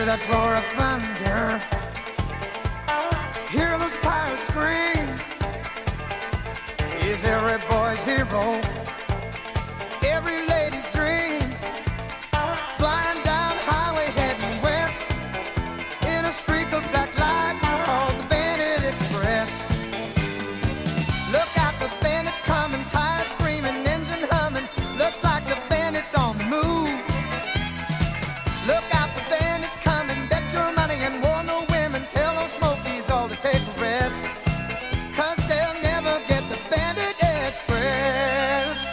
Hear that roar of thunder. Hear those tires scream. Is every boy's hero, every lady's dream. Flying down the highway heading west in a streak of black light called the Bandit Express. Look out, the bandits coming, tires screaming, engine humming. Looks like the bandits on the move. Look out, the bandits coming, bet your money and warn no women. Tell those smokies all to take a rest, 'cause they'll never get the Bandit Express.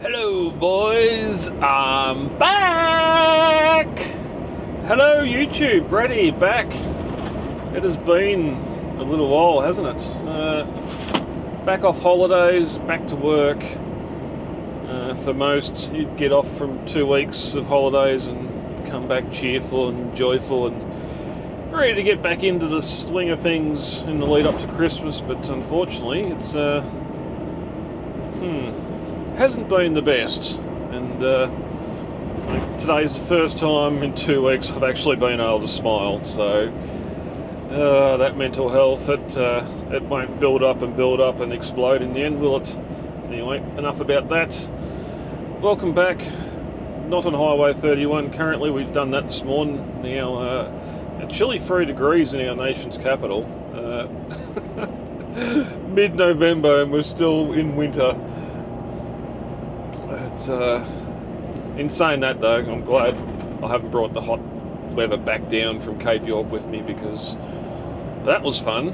Hello boys, I'm back! Hello YouTube, Brady back. It has been a little while, hasn't it? Back off holidays, back to work. For most, you'd get off from 2 weeks of holidays and come back cheerful and joyful and ready to get back into the swing of things in the lead up to Christmas, but unfortunately it's hasn't been the best, and today's the first time in 2 weeks I've actually been able to smile, so that mental health, it won't build up and explode in the end, will it? Anyway, enough about that. Welcome back. Not on Highway 31 currently, we've done that this morning. Now, a chilly 3 degrees in our nation's capital. Mid-November and we're still in winter. It's in saying that though, I'm glad I haven't brought the hot weather back down from Cape York with me, because that was fun.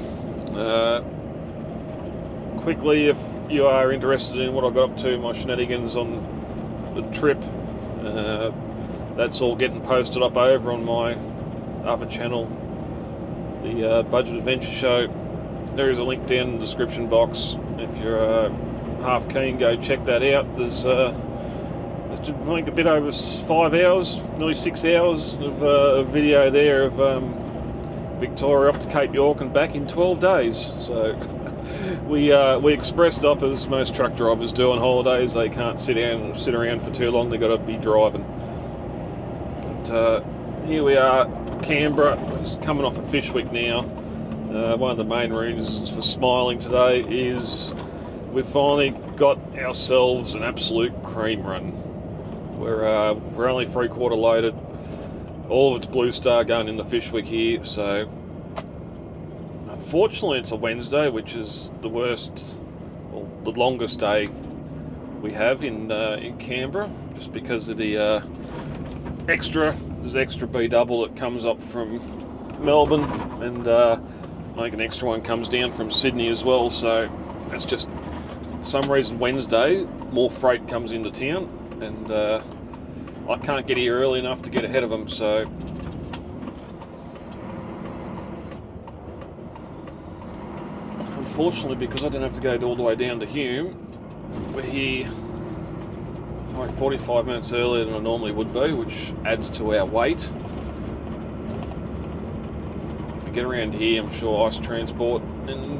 Quickly, if you are interested in what I got up to, my shenanigans on the trip, that's all getting posted up over on my other channel, the Budget Adventure Show. There is a link down in the description box. If you're half keen, go check that out. There's I think a bit over 5 hours, nearly 6 hours of video there of Victoria up to Cape York and back in 12 days. So we expressed up, as most truck drivers do on holidays. They can't sit around for too long. They've got to be driving. But here we are, Canberra, just coming off a fish week now. One of the main reasons for smiling today is we've finally got ourselves an absolute cream run. We're only 3/4 loaded. All of it's Blue Star going in the fish week here, so unfortunately it's a Wednesday, which is the worst, well, the longest day we have in Canberra, just because of the there's extra B double that comes up from Melbourne, and I think an extra one comes down from Sydney as well, so that's just, for some reason, Wednesday more freight comes into town, and I can't get here early enough to get ahead of them, so unfortunately, because I don't have to go all the way down to Hume, we're here like 45 minutes earlier than I normally would be, which adds to our wait. If we get around here, I'm sure Ice Transport and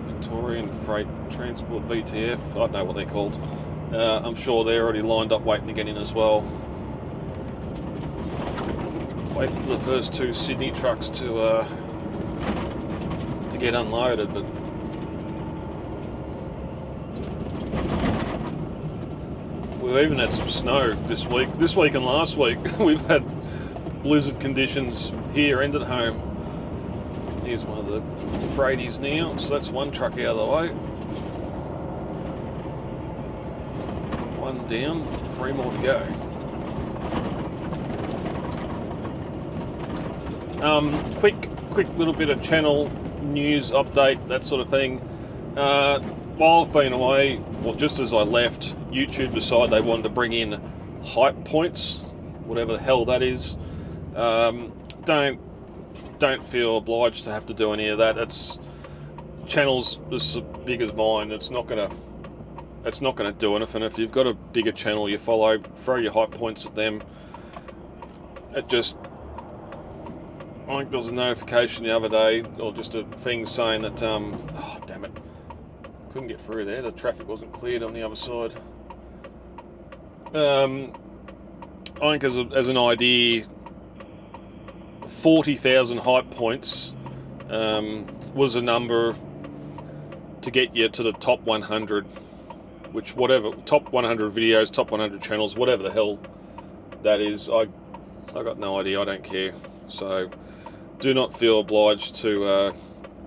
Victorian Freight Transport, VTF, I don't know what they're called. I'm sure they're already lined up waiting to get in as well. Waiting for the first 2 Sydney trucks to get unloaded, but we've even had some snow this week and last week. We've had blizzard conditions here and at home. Here's one of the freighties now, so that's one truck out of the way. One down, 3 more to go. Quick little bit of channel news update, that sort of thing. While I've been away, well, just as I left, YouTube decided they wanted to bring in hype points, whatever the hell that is. Don't feel obliged to have to do any of that. It's channels as big as mine. It's not gonna do anything. If you've got a bigger channel you follow, throw your hype points at them. It just, I think there was a notification the other day, or just a thing saying that, oh damn it, couldn't get through there. The traffic wasn't cleared on the other side. I think as an idea, 40,000 hype points was a number to get you to the top 100, which whatever, top 100 videos, top 100 channels, whatever the hell that is, I got no idea, I don't care. So do not feel obliged to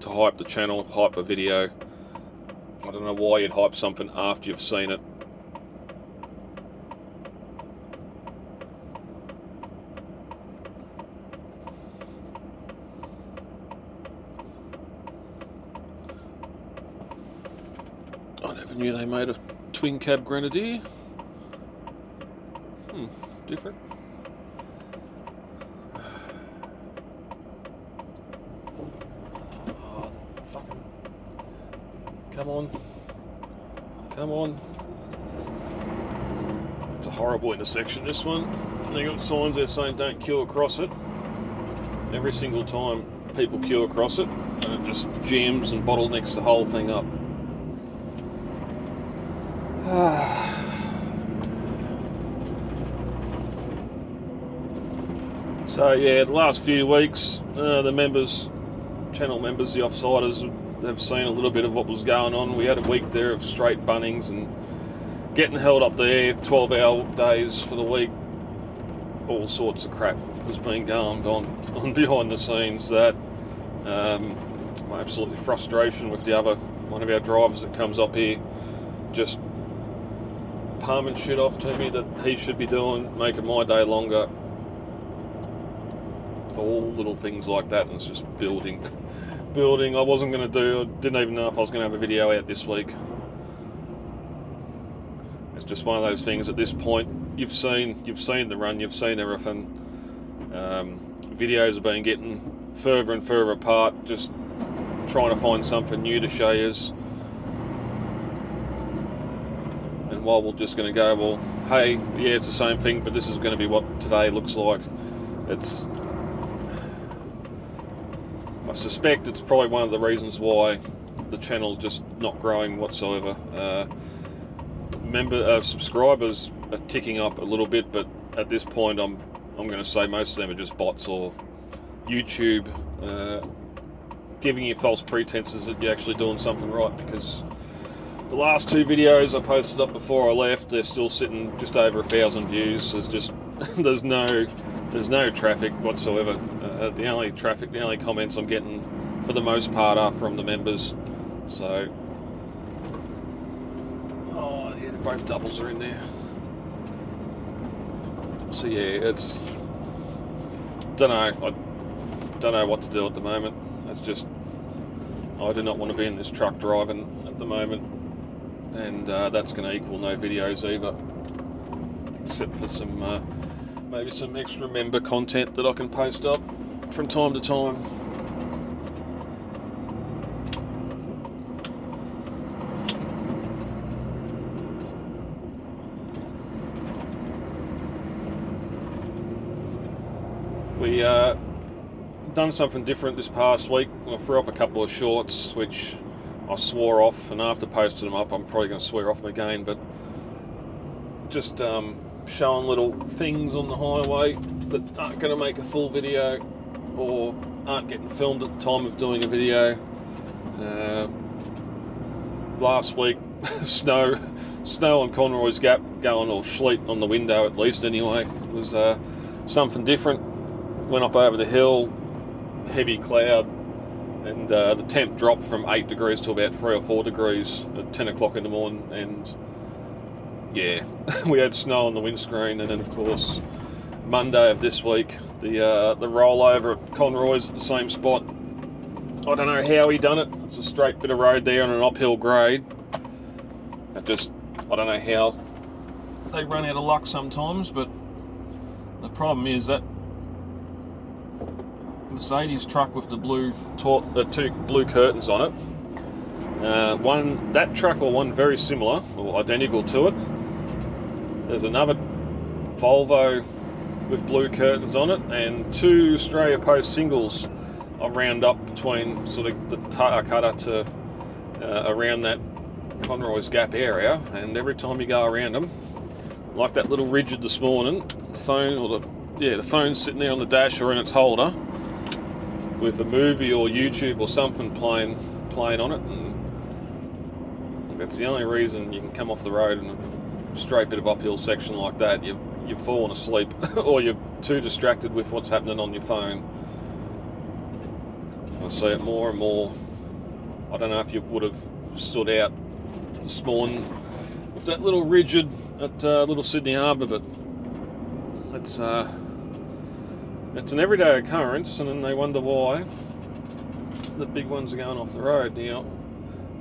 hype the channel, hype a video. I don't know why you'd hype something after you've seen it. Never knew they made a twin cab Grenadier. Different. Oh, fucking. Come on. Come on. It's a horrible intersection, this one. They got signs there saying don't queue across it. Every single time people queue across it, and it just jams and bottlenecks the whole thing up. So yeah, the last few weeks, the members, channel members, the Offsiders, have seen a little bit of what was going on. We had a week there of straight bunnings and getting held up there, 12-hour days for the week. All sorts of crap has been going on behind the scenes. That my absolute frustration with the other one of our drivers that comes up here, just palming shit off to me that he should be doing, making my day longer. All little things like that, and it's just building. I wasn't going to didn't even know if I was going to have a video out this week. It's just one of those things. At this point, you've seen the run, you've seen everything. Videos have been getting further and further apart, just trying to find something new to show you. And while we're just going to go, well, hey, yeah, it's the same thing, but this is going to be what today looks like. I suspect it's probably one of the reasons why the channel's just not growing whatsoever. Subscribers are ticking up a little bit, but at this point I'm going to say most of them are just bots or YouTube giving you false pretenses that you're actually doing something right, because the last two videos I posted up before I left, they're still sitting just over 1,000 views. There's no traffic whatsoever. The only comments I'm getting for the most part are from the members. So, oh yeah, both doubles are in there. So yeah, it's I don't know what to do at the moment. It's just, I do not want to be in this truck driving at the moment, and that's going to equal no videos either, except for some maybe some extra member content that I can post up from time to time. We done something different this past week. I threw up a couple of shorts which I swore off, and after posting them up I'm probably going to swear off them again, but just showing little things on the highway that aren't going to make a full video or aren't getting filmed at the time of doing a video. Last week, snow on Conroy's Gap going, or sleet on the window at least anyway. It was something different. Went up over the hill, heavy cloud, and the temp dropped from 8 degrees to about 3 or 4 degrees at 10 o'clock in the morning, and yeah, we had snow on the windscreen. And then of course Monday of this week, the rollover at Conroy's at the same spot. I don't know how he done it. It's a straight bit of road there on an uphill grade. I don't know how they run out of luck sometimes, but the problem is that Mercedes truck with the two blue curtains on it. That truck, or one very similar or identical to it. There's another Volvo with blue curtains on it, and two Australia Post singles I round up between sort of the Tarcutta to around that Conroy's Gap area, and every time you go around them, like that little rigid this morning, the phone's sitting there on the dash or in its holder with a movie or YouTube or something playing on it, and that's the only reason you can come off the road in a straight bit of uphill section like that. You've fallen asleep or you're too distracted with what's happening on your phone. I see it more and more. I don't know if you would have stood out this morning with that little rigid at Little Sydney Harbour, but it's an everyday occurrence, and then they wonder why the big ones are going off the road.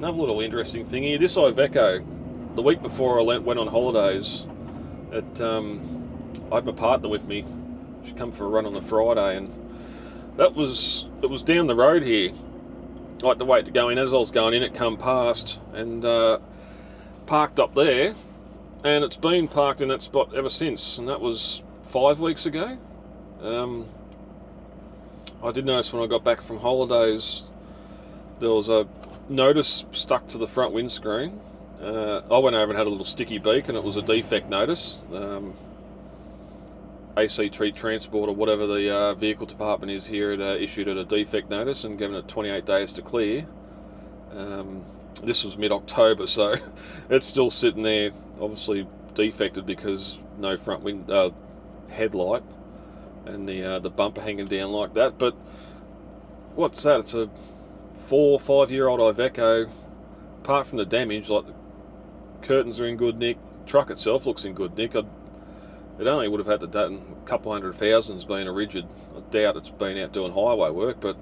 Another little interesting thing here. This Iveco, the week before I went on holidays, I had my partner with me. She come for a run on the Friday, and it was down the road here. I had to wait to go in. As I was going in, it come past and parked up there, and it's been parked in that spot ever since, and that was 5 weeks ago. I did notice when I got back from holidays there was a notice stuck to the front windscreen. I went over and had a little sticky beak, and it was a defect notice. AC Treat Transport, or whatever the vehicle department is here, had issued it a defect notice and given it 28 days to clear. This was mid-October, so it's still sitting there, obviously defected because no front headlight, and the bumper hanging down like that. But what's that? It's a 4 or 5 year old Iveco. Apart from the damage, like the curtains are in good nick, truck itself looks in good nick. It only would have had to done a couple $100,000 being a rigid. I doubt it's been out doing highway work, but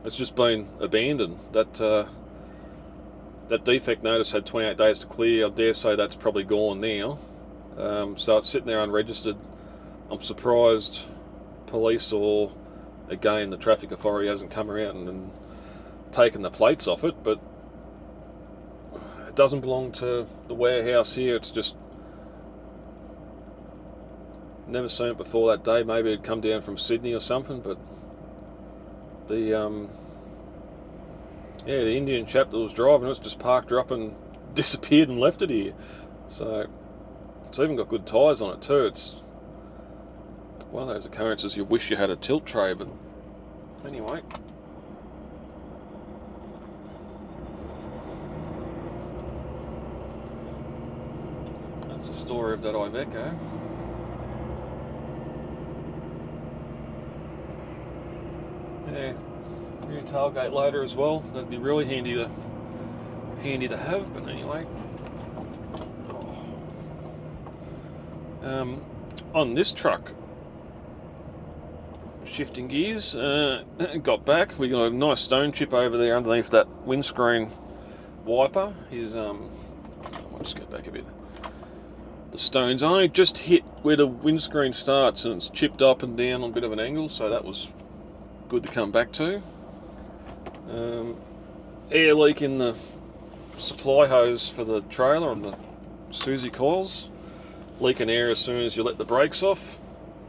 it's just been abandoned. That defect notice had 28 days to clear. I dare say that's probably gone now. So it's sitting there unregistered. I'm surprised police, or again the traffic authority, hasn't come around and taken the plates off it, but it doesn't belong to the warehouse here. It's just, never seen it before that day. Maybe it'd come down from Sydney or something, but the Indian chap that was driving it's just parked her up and disappeared and left it here. So it's even got good tyres on it too. It's one of those occurrences you wish you had a tilt tray, but anyway. That's the story of that Iveco. Yeah, rear tailgate loader as well. That'd be really handy to have. But anyway, on this truck, shifting gears, got back. We got a nice stone chip over there underneath that windscreen wiper. I'll just go back a bit. The stone's only just hit where the windscreen starts, and it's chipped up and down on a bit of an angle, so that was good to come back to. Air leak in the supply hose for the trailer on the Susie coils, leaking air as soon as you let the brakes off,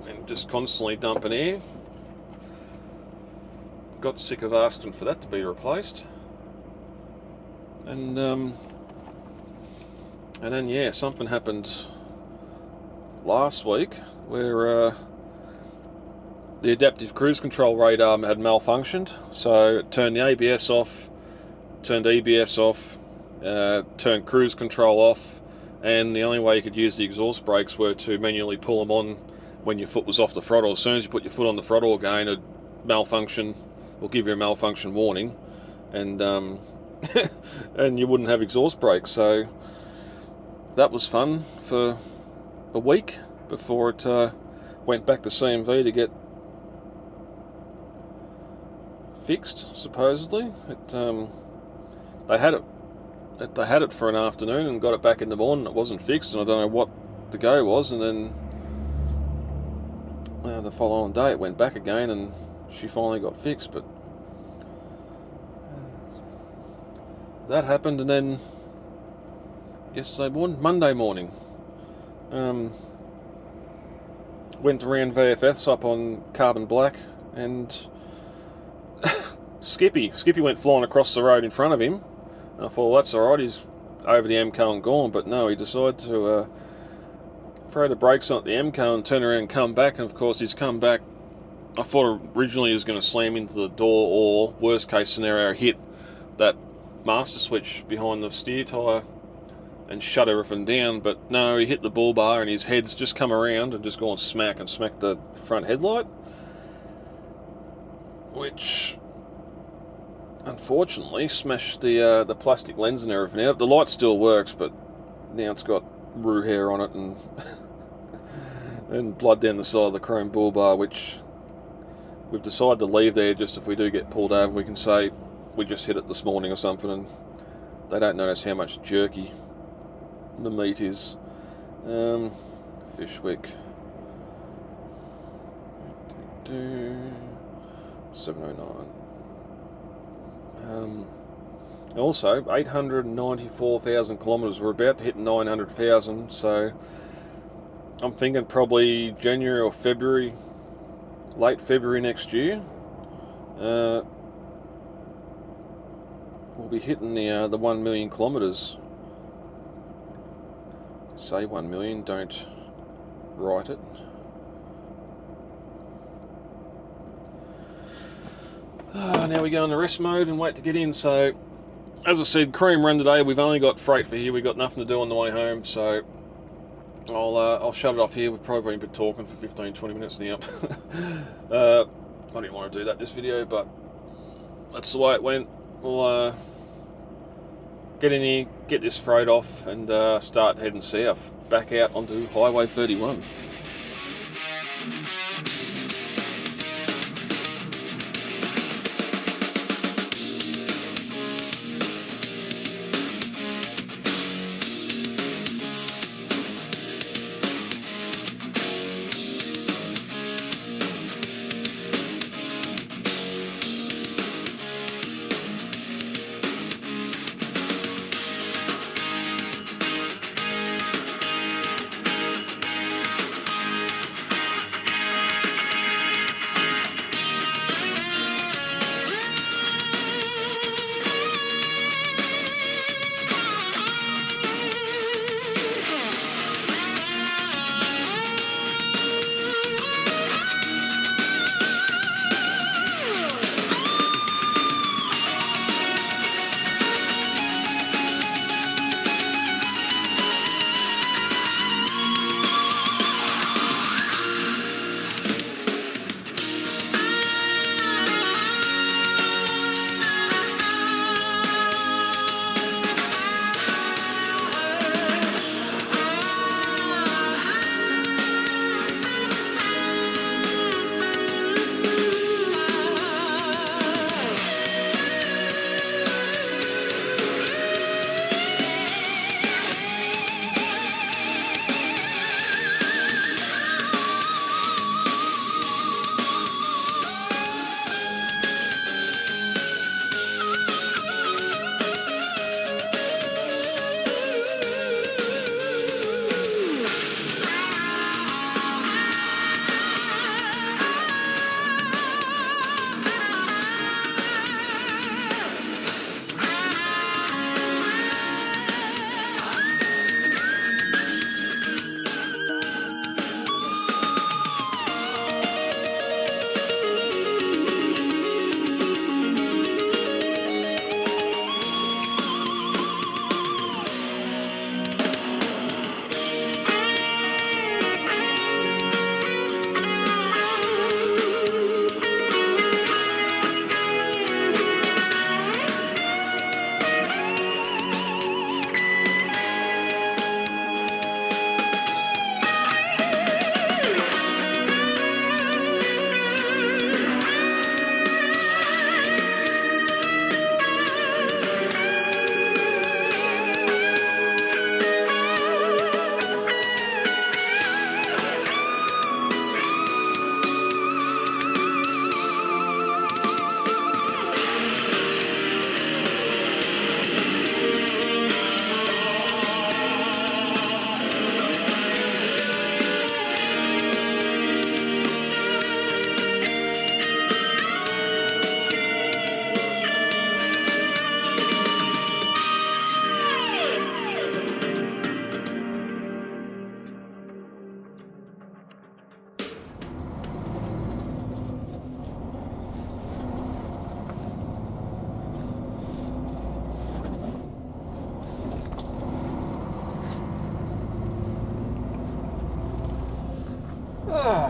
and just constantly dumping air. Got sick of asking for that to be replaced, and then yeah, something happened last week where the adaptive cruise control radar had malfunctioned, so it turned the ABS off, turned EBS off, turned cruise control off, and the only way you could use the exhaust brakes were to manually pull them on when your foot was off the throttle. As soon as you put your foot on the throttle again, it'd malfunction, or give you a malfunction warning, and and you wouldn't have exhaust brakes. So that was fun for a week before it went back to CMV to get fixed. Supposedly, they had it for an afternoon and got it back in the morning. It wasn't fixed, and I don't know what the go was. And then the following day, it went back again, and she finally got fixed. But that happened, and then Monday morning, went around VFF's up on Carbon Black, and Skippy went flying across the road in front of him. I thought, well, that's alright, he's over the MCO and gone, but no, he decided to throw the brakes on at the MCO and turn around and come back, and of course he's come back. I thought originally he was going to slam into the door, or worst case scenario, hit that master switch behind the steer tyre and shut everything down, but no, he hit the bull bar and his head's just come around and just gone smacked the front headlight, which unfortunately smashed the plastic lens and everything out. The light still works, but now it's got roo hair on it and and blood down the side of the chrome bull bar, which we've decided to leave there. Just if we do get pulled over, we can say we just hit it this morning or something, and they don't notice how much jerky the meat is. Fishwick. 709. Also, 894,000 kilometres. We're about to hit 900,000, so I'm thinking probably January or February, late February next year. We'll be hitting the 1 million kilometres. Say 1 million, don't write it. Now we go into rest mode and wait to get in. So, as I said, cream run today. We've only got freight for here. We've got nothing to do on the way home. So, I'll shut it off here. We've probably been talking for 15-20 minutes now. I didn't want to do that this video, but that's the way it went. We'll get in here, get this freight off, and start heading south, back out onto Highway 31.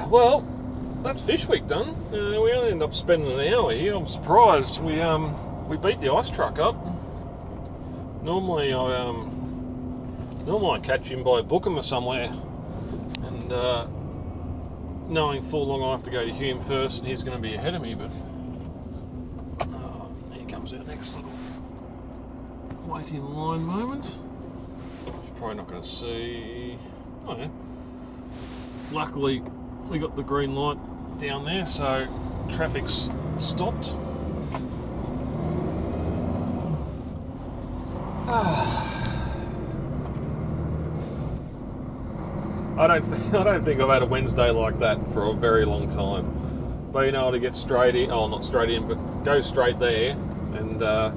Well, that's Fish Week done. We only ended up spending an hour here. I'm surprised. We beat the ice truck up. Normally I catch him by booking or somewhere, and knowing full long I have to go to Hume first, and he's going to be ahead of me. But here comes our next little wait in line moment. You're probably not going to see. Oh yeah. Luckily, we got the green light down there, so traffic's stopped. I don't think I've had a Wednesday like that for a very long time. Being able to get straight in, not straight in, but go straight there, and I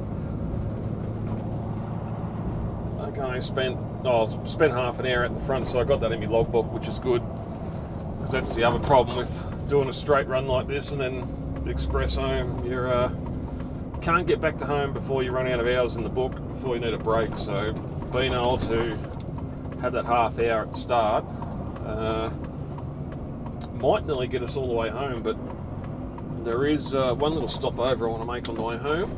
spent half an hour at the front, so I got that in my logbook, which is good, because that's the other problem with doing a straight run like this and then the express home. You can't get back to home before you run out of hours in the book, before you need a break. So being able to have that half hour at the start might nearly get us all the way home, but there is one little stopover I want to make on the way home.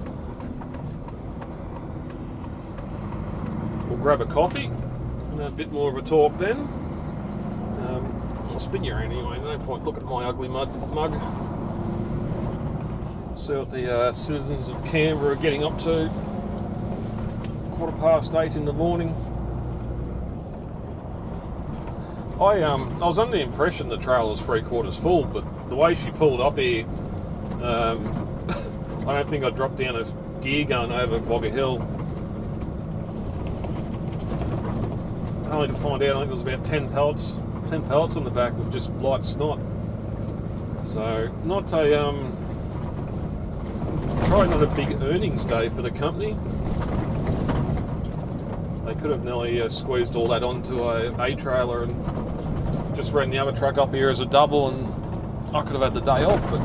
We'll grab a coffee and a bit more of a talk then. I'll spin you around anyway, no point looking at my ugly mug. See what the citizens of Canberra are getting up to. 8:15 in the morning. I was under the impression the trailer was 3/4 full, but the way she pulled up here, I don't think I dropped down a gear going over Bogger Hill. Only to find out I think it was about 10 pallets on the back with just light snot. So probably not a big earnings day for the company. They could have nearly squeezed all that onto a trailer and just ran the other truck up here as a double, and I could have had the day off, but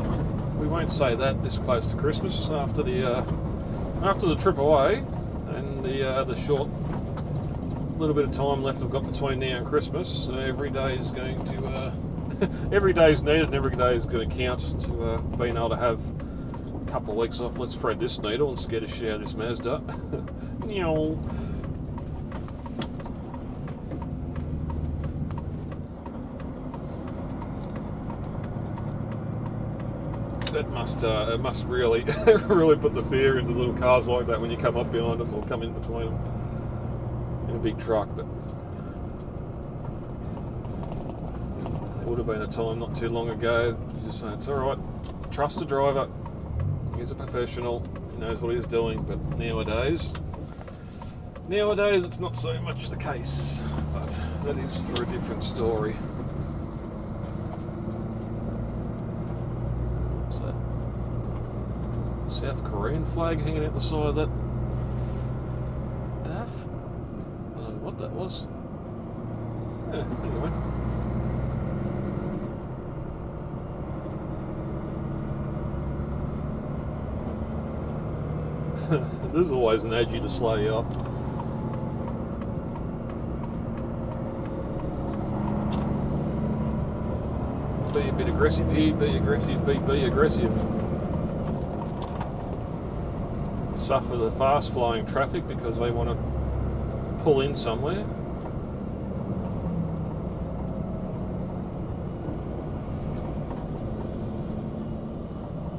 we won't say that this close to Christmas after the trip away and the short little bit of time left I've got between now and Christmas. Every day is going to every day is needed, and every day is going to count to being able to have a couple of weeks off. Let's thread this needle and scare the shit out of this Mazda. It must really really put the fear into little cars like that when you come up behind them or come in between them in a big truck. But there would have been a time not too long ago you just say it's alright, trust the driver, he's a professional, he knows what he's doing. But nowadays it's not so much the case, but that is for a different story. What's that? South Korean flag hanging out the side of that DAF? I don't know what that was. Yeah, anyway. There's always an edgy to slow you up. Be a bit aggressive here, be aggressive, be aggressive. Suffer the fast flowing traffic because they want to pull in somewhere.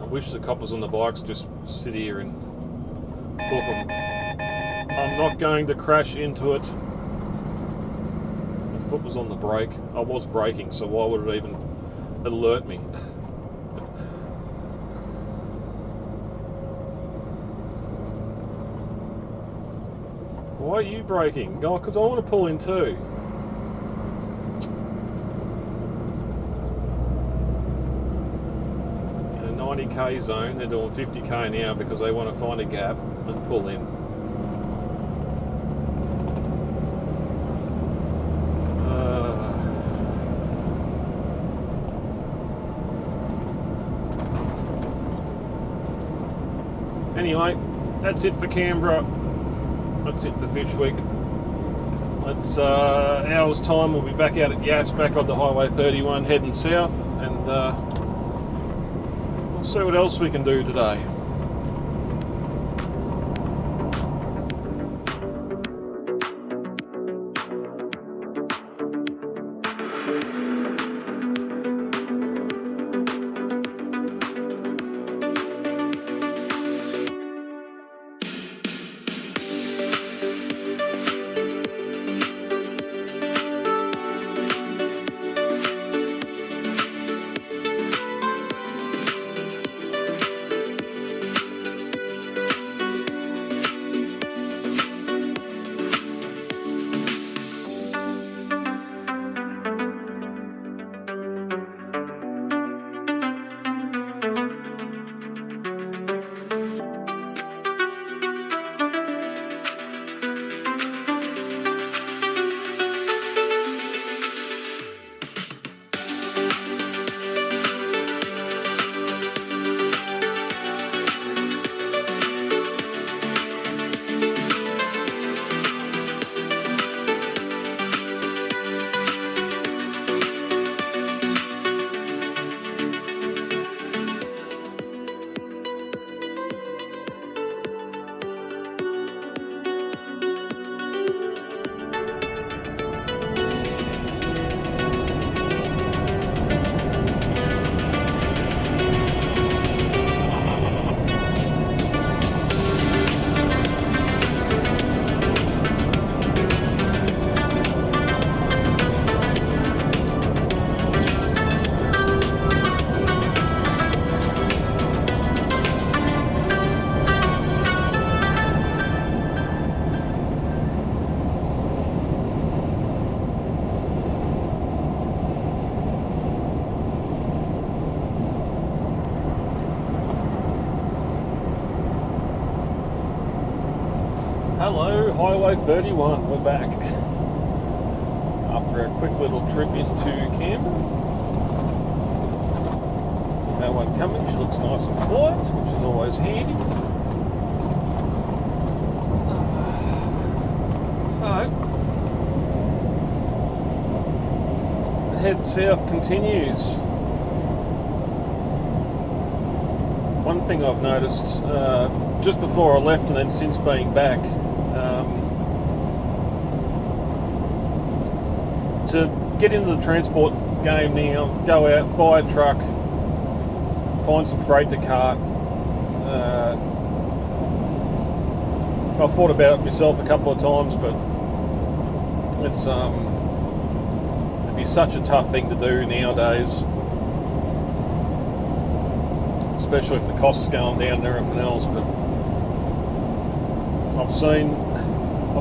I wish the coppers on the bikes just sit here and book them. I'm not going to crash into it. My foot was on the brake. I was braking, so why would it even alert me? Why are you braking? Oh, because I want to pull in too. In a 90k zone, they're doing 50k now because they want to find a gap and pull in. Anyway, that's it for Canberra. That's it for Fish Week. It's hour's time. We'll be back out at Yass, back on the Highway 31, heading south, and we'll see what else we can do today. Hello, Highway 31, we're back. After a quick little trip into Canberra. No one coming, she looks nice and quiet, which is always handy. So, the head south continues. One thing I've noticed, just before I left and then since being back, to get into the transport game now, go out, buy a truck, find some freight to cart. I've thought about it myself a couple of times, but it's it'd be such a tough thing to do nowadays, especially if the costs going down and everything else. But I've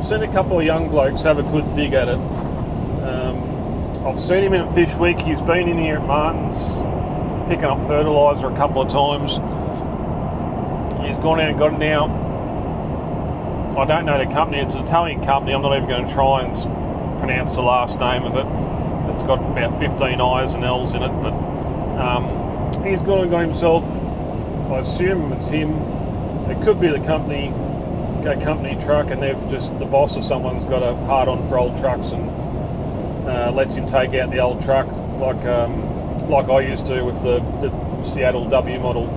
seen a couple of young blokes have a good dig at it. I've seen him in at Fish Week. He's been in here at Martin's picking up fertiliser a couple of times. He's gone out and got it now. I don't know the company. It's an Italian company. I'm not even going to try and pronounce the last name of it. It's got about 15 I's and L's in it. But he's gone and got himself, I assume it's him, it could be the company truck, and they've just, the boss or someone's got a hard on for old trucks and lets him take out the old truck like I used to with the Seattle W model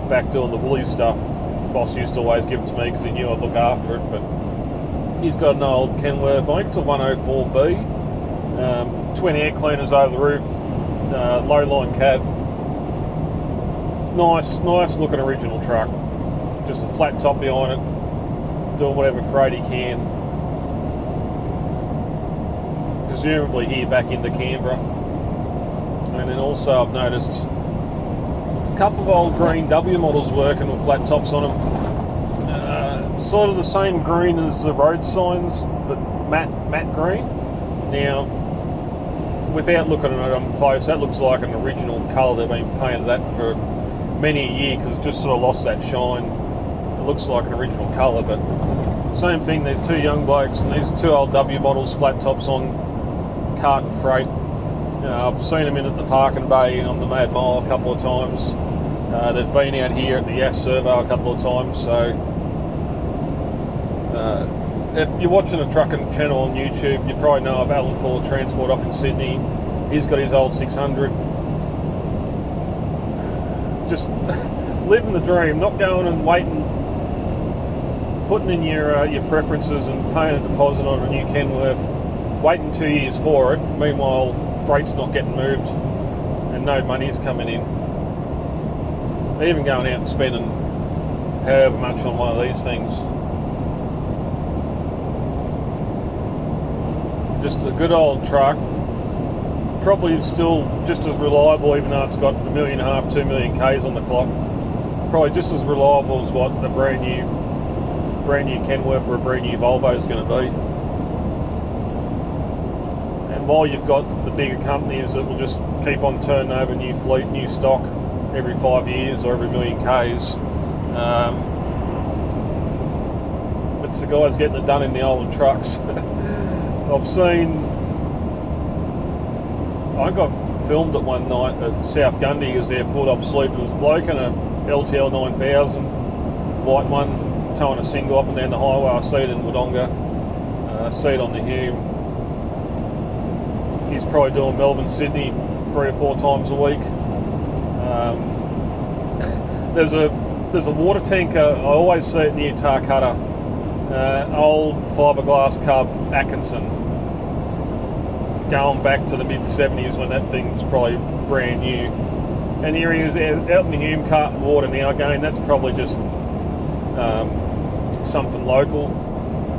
back doing the woolly stuff. The boss used to always give it to me because he knew I'd look after it. But he's got an old Kenworth, I think it's a 104B, twin air cleaners over the roof, low line cab. Nice looking original truck. Just a flat top behind it, doing whatever freight he can. Presumably here back into Canberra. And then also I've noticed a couple of old green W models working with flat tops on them. Sort of the same green as the road signs, but matte green. Now, without looking at it up close, that looks like an original colour. They've been painted that for many a year because it's just sort of lost that shine. It looks like an original colour, but same thing. There's two young blokes and these two old W models, flat tops on cart and freight. I've seen them in at the parking bay on the Mad Mile a couple of times. They've been out here at the Yass Servo a couple of times. So if you're watching a trucking channel on YouTube, you probably know of Alan Fuller Transport up in Sydney. He's got his old 600. Just living the dream, not going and waiting, putting in your preferences and paying a deposit on a new Kenworth, waiting 2 years for it. Meanwhile, freight's not getting moved and no money's coming in. Even going out and spending however much on one of these things. Just a good old truck, probably still just as reliable, even though it's got 1.5 million, 2 million Ks on the clock. Probably just as reliable as what a brand new Kenworth or a brand new Volvo is going to be. And while you've got the bigger companies that will just keep on turning over new fleet, new stock every 5 years or every 1 million Ks, it's the guys getting it done in the older trucks. I think I filmed it one night at South Gundy. He was there, pulled up sleep. There was a bloke in a LTL 9000, white one, towing a single up and down the highway. I see it in Wodonga, see it on the Hume. He's probably doing Melbourne, Sydney 3 or 4 times a week. There's a water tanker, I always see it near Tarcutta, old fiberglass cub Atkinson, going back to the mid-70s when that thing was probably brand new. And here he is out in the Hume carting water now. Again, that's probably just something local,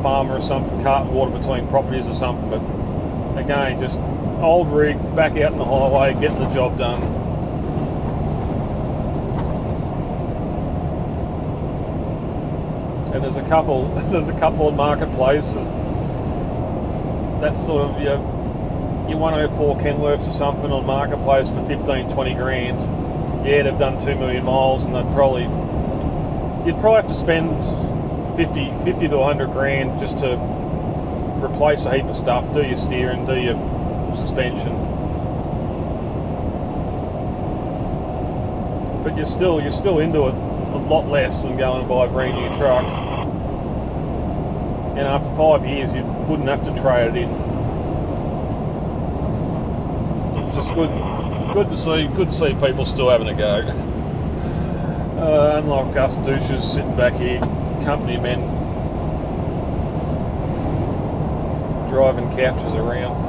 farmer or something, carting water between properties or something. But again, just old rig, back out in the highway, getting the job done. And there's a couple of marketplaces that's sort of your 104 Kenworths or something on marketplace for 15-20 grand. Yeah, they've done 2 million miles, and you'd probably have to spend 50 to 100 grand just to replace a heap of stuff, do your steering, do your suspension. But you're still into it a lot less than going and buy a brand new truck. And after 5 years, you wouldn't have to trade it in. It's just good to see people still having a go. Unlike us douches sitting back here, company men driving couches around.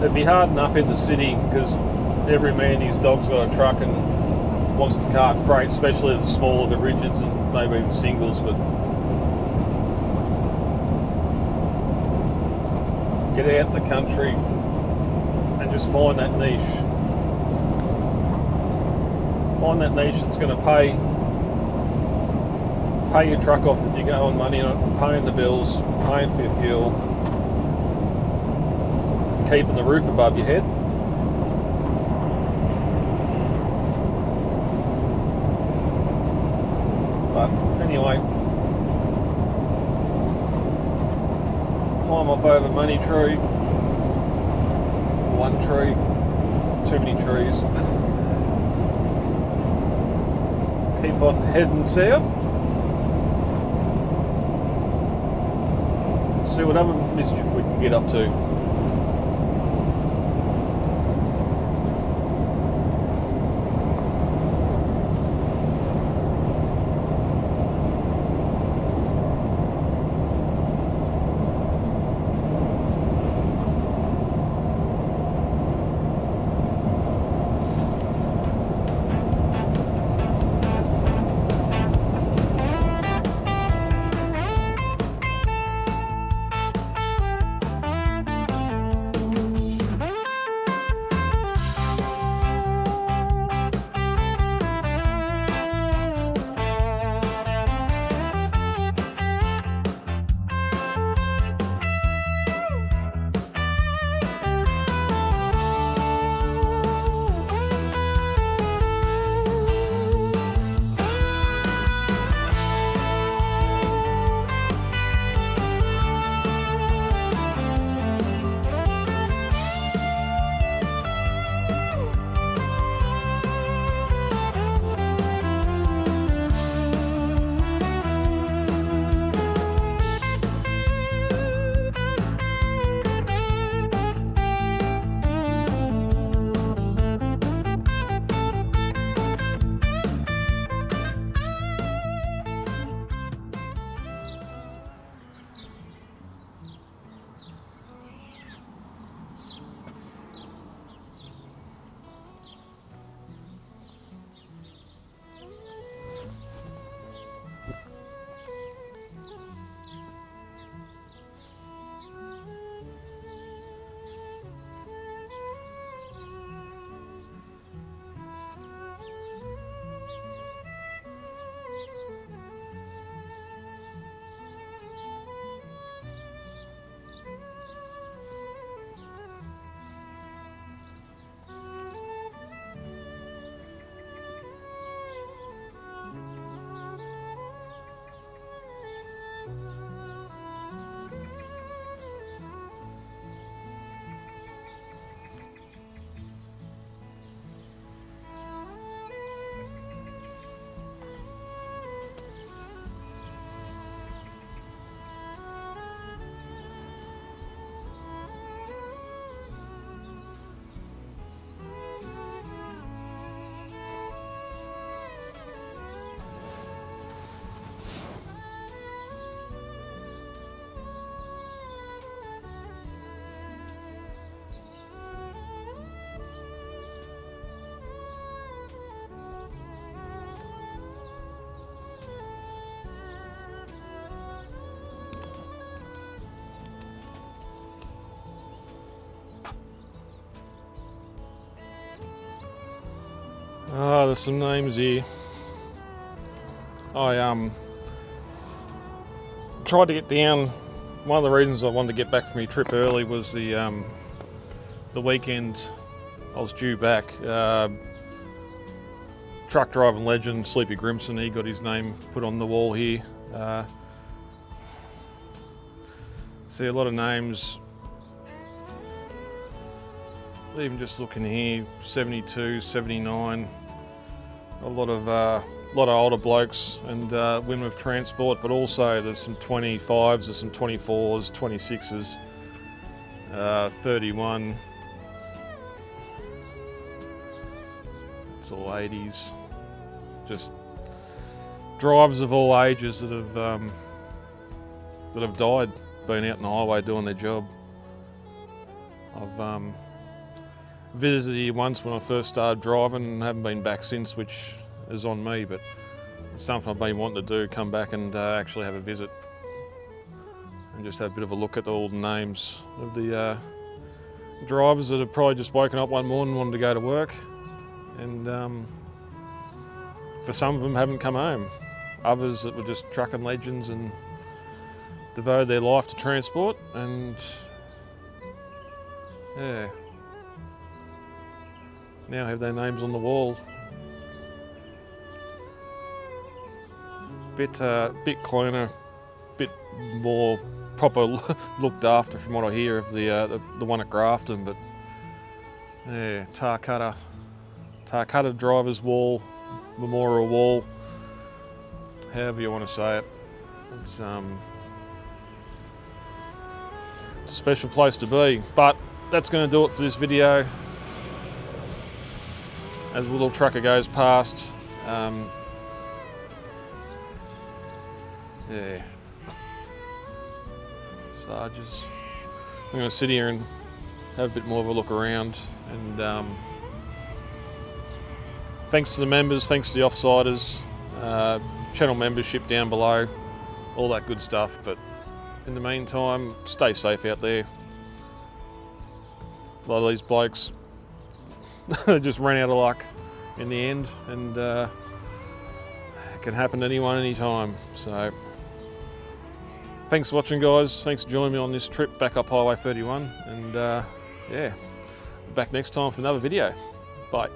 It'd be hard enough in the city because every man and his dog's got a truck and wants to cart freight, especially the smaller the rigids and maybe even singles, but get out in the country and just find that niche. Find that niche that's going to pay your truck off if you go on money on it, paying the bills, paying for your fuel, keeping the roof above your head. But anyway, climb up over money tree, one tree, too many trees. Keep on heading south. See what other mischief we can get up to. Oh, there's some names here. I tried to get down. One of the reasons I wanted to get back from my trip early was the the weekend I was due back. Truck driving legend Sleepy Grimson, he got his name put on the wall here. See a lot of names, even just looking here, 72, 79, a lot of older blokes and women with transport, but also there's some 25s, there's some 24s, 26s, 31, it's all 80s, just drivers of all ages that have died, been out on the highway doing their job. I've visited here once when I first started driving and haven't been back since, which is on me, but it's something I've been wanting to do, come back and actually have a visit and just have a bit of a look at all the names of the drivers that have probably just woken up one morning and wanted to go to work, and for some of them haven't come home. Others that were just trucking legends and devoted their life to transport, and yeah, now have their names on the wall. Bit cleaner, bit more proper looked after from what I hear of the one at Grafton, but yeah, Tarcutta Drivers Wall, Memorial Wall, however you want to say it. It's a special place to be, but that's going to do it for this video. As the little trucker goes past, yeah, Sarges. I'm going to sit here and have a bit more of a look around, and thanks to the members, thanks to the Offsiders, channel membership down below, all that good stuff. But in the meantime, stay safe out there. A lot of these blokes just ran out of luck in the end, and it can happen to anyone anytime. So thanks for watching, guys. Thanks for joining me on this trip back up Highway 31, and yeah, back next time for another video. Bye.